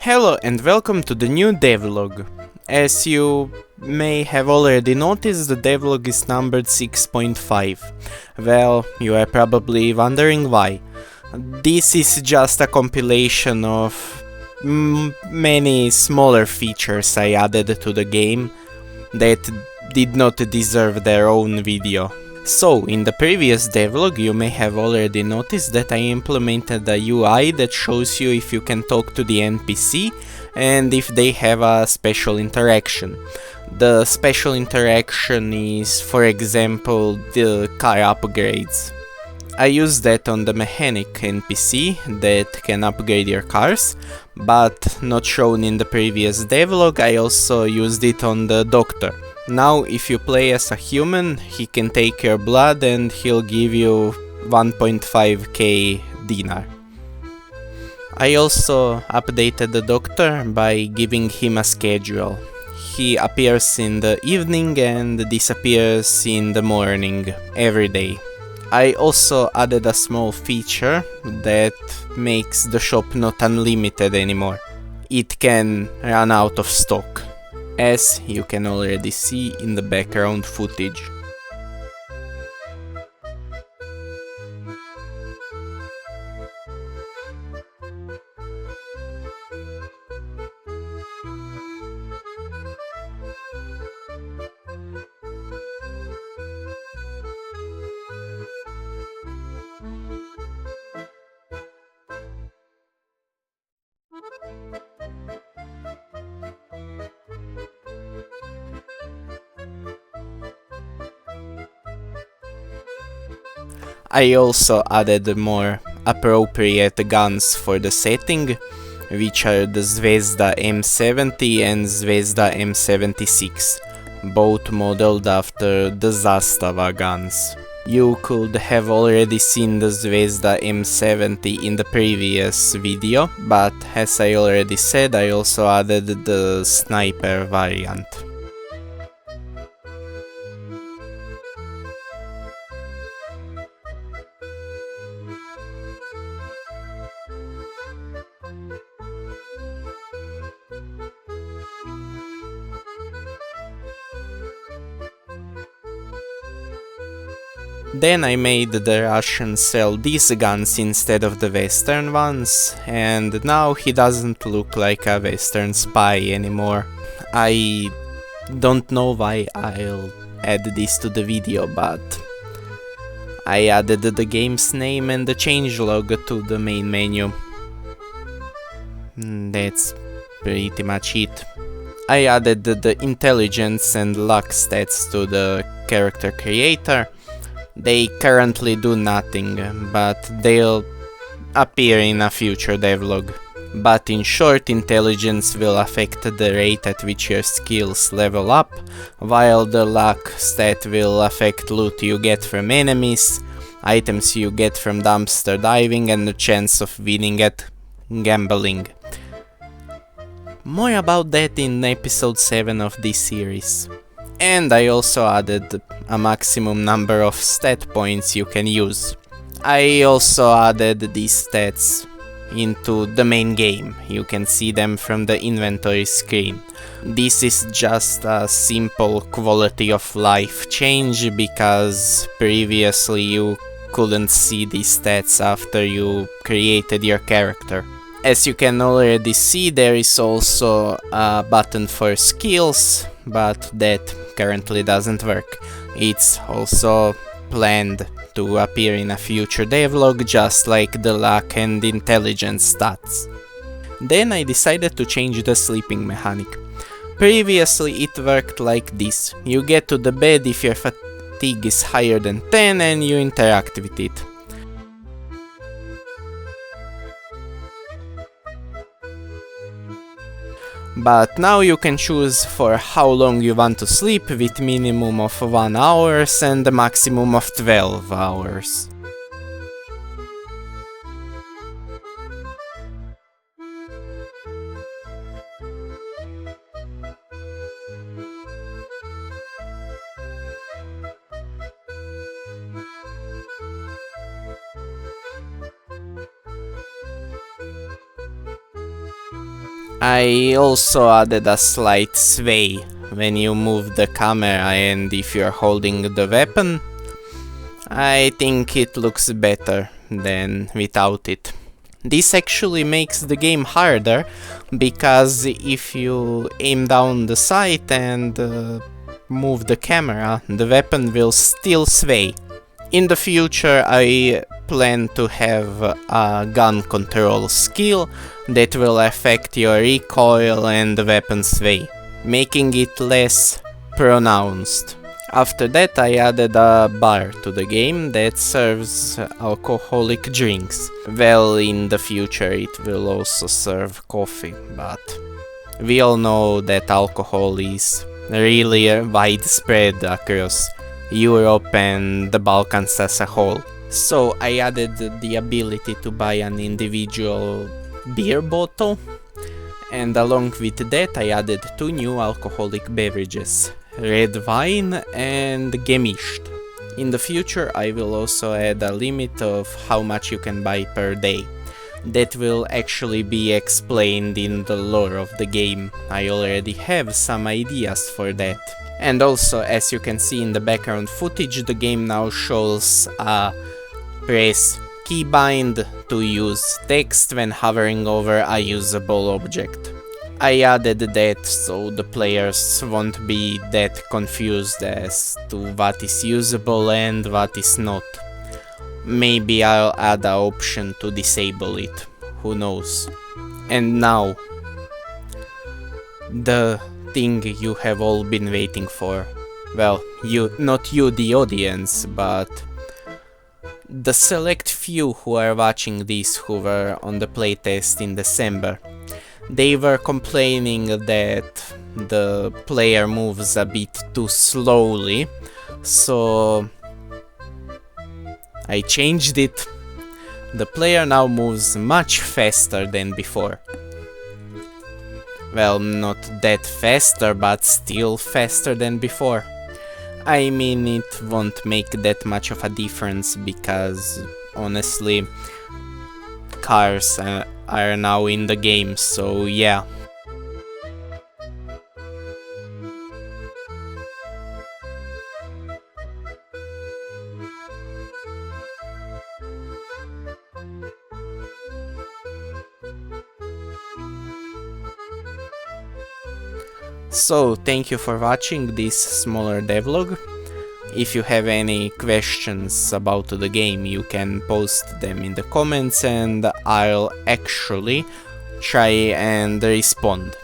Hello and welcome to the new devlog. As you may have already noticed, the devlog is numbered 6.5. Well, you are probably wondering why. This is just a compilation of many smaller features I added to the game that did not deserve their own video. So, in the previous devlog you may have already noticed that I implemented a UI that shows you if you can talk to the NPC and if they have a special interaction. The special interaction is, for example, the car upgrades. I used that on the mechanic NPC that can upgrade your cars, but not shown in the previous devlog. I also used it on the doctor. Now, if you play as a human, he can take your blood and he'll give you 1.5k dinar. I also updated the doctor by giving him a schedule. He appears in the evening and disappears in the morning every day. I also added a small feature that makes the shop not unlimited anymore. It can run out of stock, as you can already see in the background footage. I also added more appropriate guns for the setting, which are the Zvezda M70 and Zvezda M76, both modeled after the Zastava guns. You could have already seen the Zvezda M70 in the previous video, but as I already said, I also added the sniper variant. Then I made the Russian sell these guns instead of the Western ones, and now he doesn't look like a Western spy anymore. I don't know why I'll add this to the video, but I added the game's name and the changelog to the main menu. That's pretty much it. I added the intelligence and luck stats to the character creator. They currently do nothing, but they'll appear in a future devlog. But in short, intelligence will affect the rate at which your skills level up, while the luck stat will affect loot you get from enemies, items you get from dumpster diving, and the chance of winning at gambling. More about that in episode 7 of this series. And I also added a maximum number of stat points you can use. I also added these stats into the main game. You can see them from the inventory screen. This is just a simple quality of life change because previously you couldn't see these stats after you created your character. As you can already see, there is also a button for skills, but that currently doesn't work. It's also planned to appear in a future devlog, just like the luck and intelligence stats. Then I decided to change the sleeping mechanic. Previously it worked like this. You get to the bed if your fatigue is higher than 10 and you interact with it. But now you can choose for how long you want to sleep, with minimum of 1 hour and a maximum of 12 hours. I also added a slight sway when you move the camera and if you're holding the weapon. I think it looks better than without it. This actually makes the game harder, because if you aim down the sight and move the camera, the weapon will still sway. In the future I plan to have a gun control skill that will affect your recoil and the weapon sway, making it less pronounced. After that I added a bar to the game that serves alcoholic drinks. Well, in the future it will also serve coffee, but we all know that alcohol is really widespread across Europe and the Balkans as a whole. So I added the ability to buy an individual beer bottle, and along with that I added 2 new alcoholic beverages, red wine and gemischt. In the future I will also add a limit of how much you can buy per day. That will actually be explained in the lore of the game. I already have some ideas for that. And also, as you can see in the background footage, the game now shows a press keybind to use text when hovering over a usable object. I added that so the players won't be that confused as to what is usable and what is not. Maybe I'll add an option to disable it, who knows. And now, the thing you have all been waiting for. Well, not you the audience, but the select few who are watching this who were on the playtest in December. They were complaining that the player moves a bit too slowly, so I changed it. The player now moves much faster than before. Well, not that faster, but still faster than before. I mean, it won't make that much of a difference because, honestly, cars are now in the game, so yeah. So, thank you for watching this smaller devlog. If you have any questions about the game, you can post them in the comments and I'll actually try and respond.